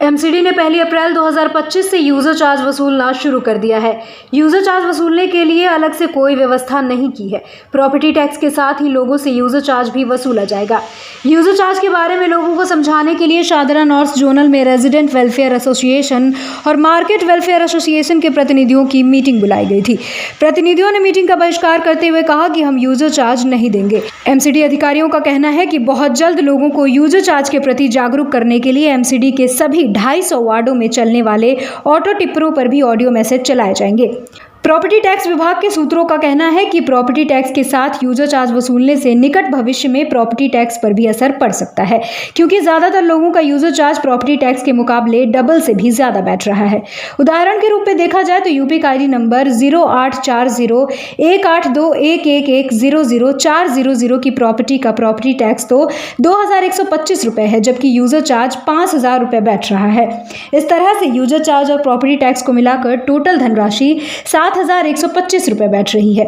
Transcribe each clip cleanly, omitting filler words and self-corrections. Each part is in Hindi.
एमसीडी ने 1 अप्रैल 2025 से यूजर चार्ज वसूलना शुरू कर दिया है। यूजर चार्ज वसूलने के लिए अलग से कोई व्यवस्था नहीं की है। प्रॉपर्टी टैक्स के साथ ही लोगों से यूजर चार्ज भी वसूला जाएगा। यूजर चार्ज के बारे में लोगों को समझाने के लिए शाहदरा नॉर्थ जोनल में रेजिडेंट वेलफेयर एसोसिएशन और मार्केट वेलफेयर एसोसिएशन के प्रतिनिधियों की मीटिंग बुलाई गई थी। प्रतिनिधियों ने मीटिंग का बहिष्कार करते हुए कहा कि हम यूजर चार्ज नहीं देंगे। एमसीडी अधिकारियों का कहना है कि बहुत जल्द लोगों को यूजर चार्ज के प्रति जागरूक करने के लिए एमसीडी के सभी 250 वार्डों में चलने वाले ऑटो टिप्परों पर भी ऑडियो मैसेज चलाए जाएंगे। प्रॉपर्टी टैक्स विभाग के सूत्रों का कहना है कि प्रॉपर्टी टैक्स के साथ यूजर चार्ज वसूलने से निकट भविष्य में प्रॉपर्टी टैक्स पर भी असर पड़ सकता है, क्योंकि ज्यादातर लोगों का यूजर चार्ज प्रॉपर्टी टैक्स के मुकाबले डबल से भी ज्यादा बैठ रहा है। उदाहरण के रूप में देखा जाए तो यूपी का आईडी नंबर 0840-182-111-00400 की प्रॉपर्टी का प्रॉपर्टी टैक्स तो 2125 रुपए है, जबकि यूजर चार्ज 5000 रुपए बैठ रहा है। इस तरह से यूजर चार्ज और प्रॉपर्टी टैक्स को मिलाकर टोटल धनराशि 7125 रुपए बैठ रही है।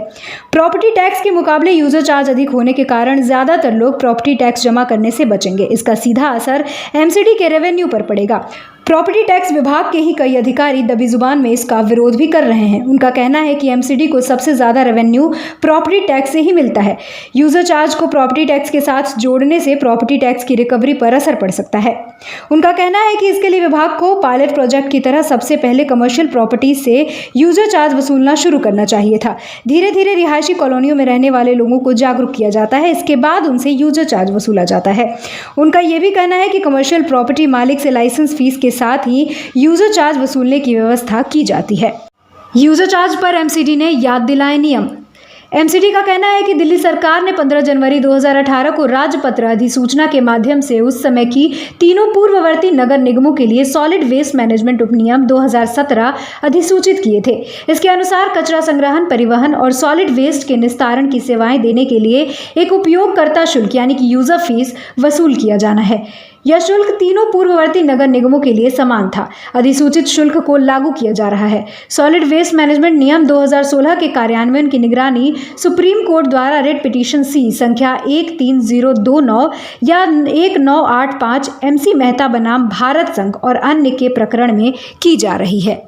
प्रॉपर्टी टैक्स के मुकाबले यूजर चार्ज अधिक होने के कारण ज्यादातर लोग प्रॉपर्टी टैक्स जमा करने से बचेंगे। इसका सीधा असर एमसीडी के रेवेन्यू पर पड़ेगा। प्रॉपर्टी टैक्स विभाग के ही कई अधिकारी दबी जुबान में इसका विरोध भी कर रहे हैं। उनका कहना है कि एमसीडी को सबसे ज्यादा रेवेन्यू प्रॉपर्टी टैक्स से ही मिलता है। यूजर चार्ज को प्रॉपर्टी टैक्स के साथ जोड़ने से प्रॉपर्टी टैक्स की रिकवरी पर असर पड़ सकता है। उनका कहना है कि इसके लिए विभाग को पायलट प्रोजेक्ट की तरह सबसे पहले कमर्शियल प्रॉपर्टी से यूजर चार्ज वसूलना शुरू करना चाहिए था। धीरे धीरे रिहायशी कॉलोनियों में रहने वाले लोगों को जागरूक किया जाता है, इसके बाद उनसे यूजर चार्ज वसूला जाता है। उनका यह भी कहना है कि कमर्शियल प्रॉपर्टी मालिक से लाइसेंस फीस के साथ ही यूजर चार्ज वसूलने की व्यवस्था की जाती है। यूजर चार्ज पर एमसीडी ने याद दिलाए नियम। एमसीडी का कहना है कि दिल्ली सरकार ने 15 जनवरी 2018 को राजपत्र अधिसूचना के माध्यम से उस समय की तीनों पूर्ववर्ती नगर निगमों के लिए सॉलिड वेस्ट मैनेजमेंट उपनियम 2017 अधिसूचित किए थे। इसके अनुसार कचरा संग्रहण, परिवहन और सॉलिड वेस्ट के निस्तारण की सेवाएं देने के लिए एक उपयोगकर्ता शुल्क यानी कि यूजर फीस वसूल किया जाना है। यह शुल्क तीनों पूर्ववर्ती नगर निगमों के लिए समान था। अधिसूचित शुल्क को लागू किया जा रहा है। सॉलिड वेस्ट मैनेजमेंट नियम 2016 के कार्यान्वयन की निगरानी सुप्रीम कोर्ट द्वारा रेट पिटीशन सी संख्या 13029 या 1985 MC मेहता बनाम भारत संघ और अन्य के प्रकरण में की जा रही है।